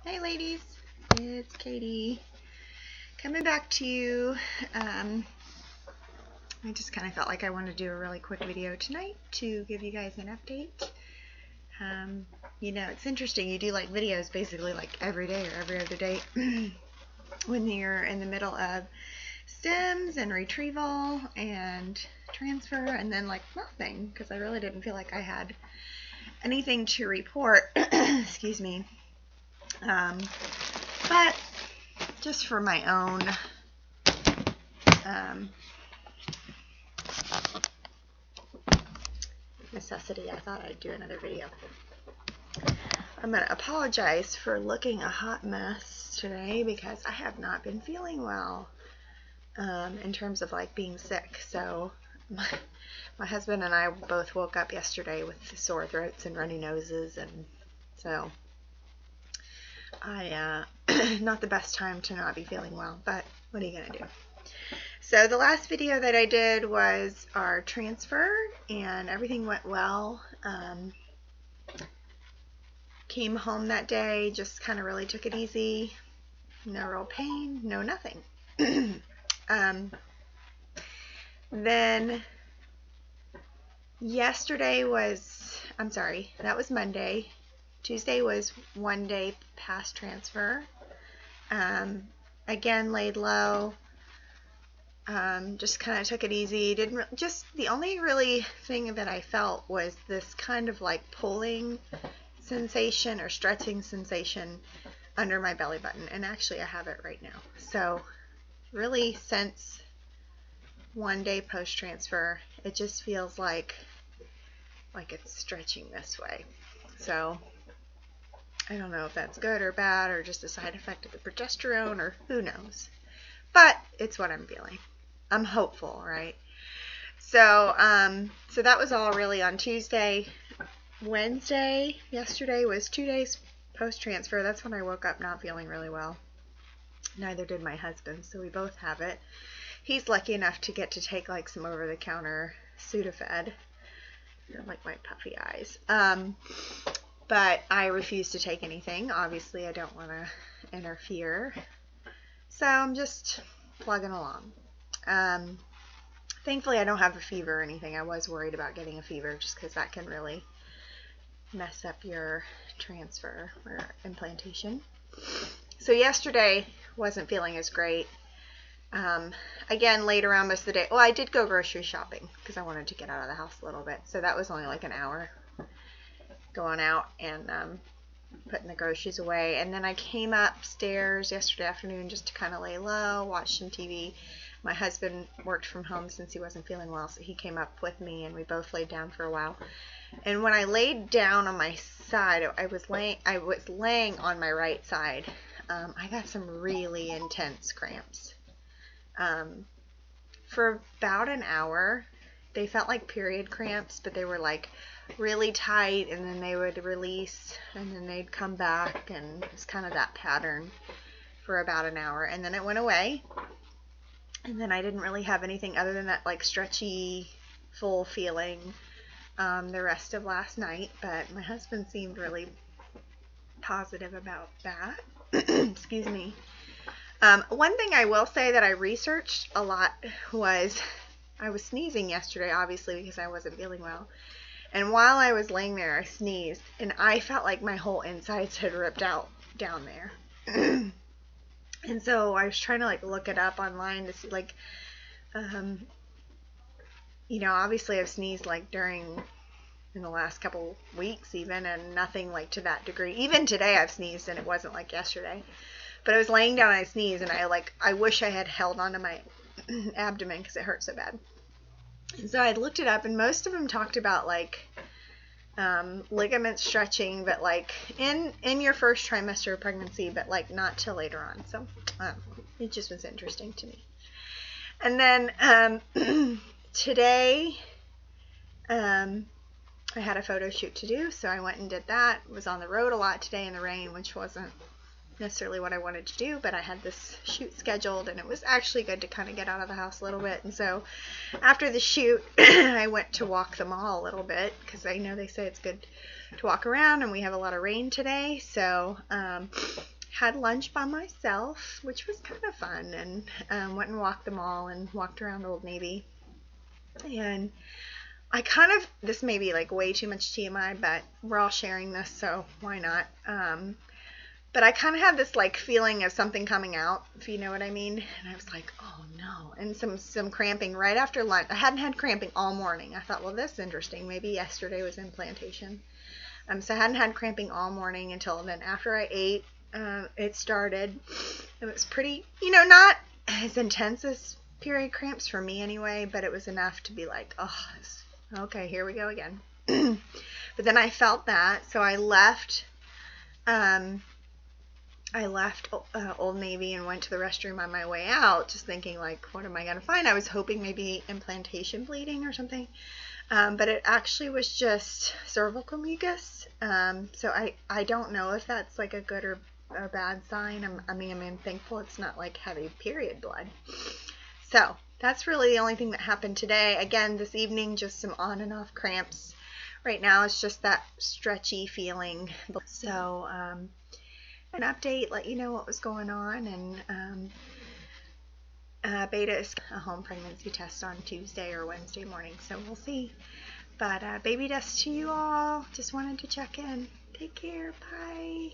Hey ladies, it's Katie coming back to you. I just kind of felt like I wanted to do a really quick video tonight to give you guys an update. It's interesting, you do like videos basically like every day or every other day when you're in the middle of stems and retrieval and transfer, and then like nothing, because I really didn't feel like I had anything to report. Excuse me. But just for my own necessity, I thought I'd do another video. I'm going to apologize for looking a hot mess today because I have not been feeling well in terms of like being sick. So my husband and I both woke up yesterday with sore throats and runny noses, and so not the best time to not be feeling well, but what are you going to do? So the last video that I did was our transfer, and everything went well. Came home that day, just kind of really took it easy. No real pain, no nothing. Then that was Monday. Tuesday was 1 day past transfer. Again, laid low. Just kind of took it easy. The only really thing that I felt was this kind of like pulling sensation or stretching sensation under my belly button, and actually I have it right now. So really, since 1 day post transfer, it just feels like it's stretching this way. So I don't know if that's good or bad, or just a side effect of the progesterone, or who knows, but it's what I'm feeling. I'm hopeful, right? So that was all really on Tuesday. Wednesday, yesterday, was 2 days post-transfer. That's when I woke up not feeling really well. Neither did my husband, so we both have it. He's lucky enough to get to take like some over-the-counter Sudafed. They're like my puffy eyes. But I refuse to take anything. Obviously, I don't want to interfere. So I'm just plugging along. Thankfully, I don't have a fever or anything. I was worried about getting a fever just because that can really mess up your transfer or implantation. So yesterday wasn't feeling as great. Again, laid around most of the day. Well, I did go grocery shopping because I wanted to get out of the house a little bit. So that was only like an hour going out and putting the groceries away. And then I came upstairs yesterday afternoon just to kind of lay low, watch some TV. My husband worked from home since he wasn't feeling well, so he came up with me, and we both laid down for a while. And when I laid down on my side, I was laying on my right side. I got some really intense cramps. For about an hour, they felt like period cramps, but they were like really tight, and then they would release, and then they'd come back, and it was kind of that pattern for about an hour, and then it went away. And then I didn't really have anything other than that like stretchy, full feeling the rest of last night, but my husband seemed really positive about that. Excuse me. One thing I will say that I researched a lot was I was sneezing yesterday, obviously, because I wasn't feeling well. And while I was laying there, I sneezed, and I felt like my whole insides had ripped out down there. And so I was trying to like look it up online to see like, obviously I've sneezed like in the last couple weeks even, and nothing like to that degree. Even today I've sneezed, and it wasn't like yesterday. But I was laying down and I sneezed, and I wish I had held onto my abdomen because it hurt so bad. And so I looked it up, and most of them talked about like ligament stretching, but like in your first trimester of pregnancy, but like not till later on. So it just was interesting to me. And then today I had a photo shoot to do, so I went and did that. Was on the road a lot today in the rain, which wasn't necessarily what I wanted to do, but I had this shoot scheduled, and it was actually good to kind of get out of the house a little bit. And so after the shoot, I went to walk the mall a little bit, because I know they say it's good to walk around, and we have a lot of rain today. So had lunch by myself, which was kind of fun, and went and walked the mall and walked around Old Navy. And I kind of, this may be like way too much TMI, but we're all sharing this, so why not? But I kind of had this like feeling of something coming out, if you know what I mean. And I was like, oh no. And some cramping right after lunch. I hadn't had cramping all morning. I thought, well, this is interesting. Maybe yesterday was implantation. So I hadn't had cramping all morning until then. After I ate, it started. It was pretty, not as intense as period cramps for me anyway, but it was enough to be like, oh, okay, here we go again. But then I felt that, so I left. Old Navy and went to the restroom on my way out, just thinking like, what am I going to find? I was hoping maybe implantation bleeding or something. But it actually was just cervical mucus. So I don't know if that's like a good or a bad sign. I'm thankful it's not like heavy period blood. So that's really the only thing that happened today. Again, this evening, just some on and off cramps. Right now it's just that stretchy feeling. So, an update, let you know what was going on, and Beta is a home pregnancy test on Tuesday or Wednesday morning, so we'll see. But baby dust to you all. Just wanted to check in. Take care. Bye.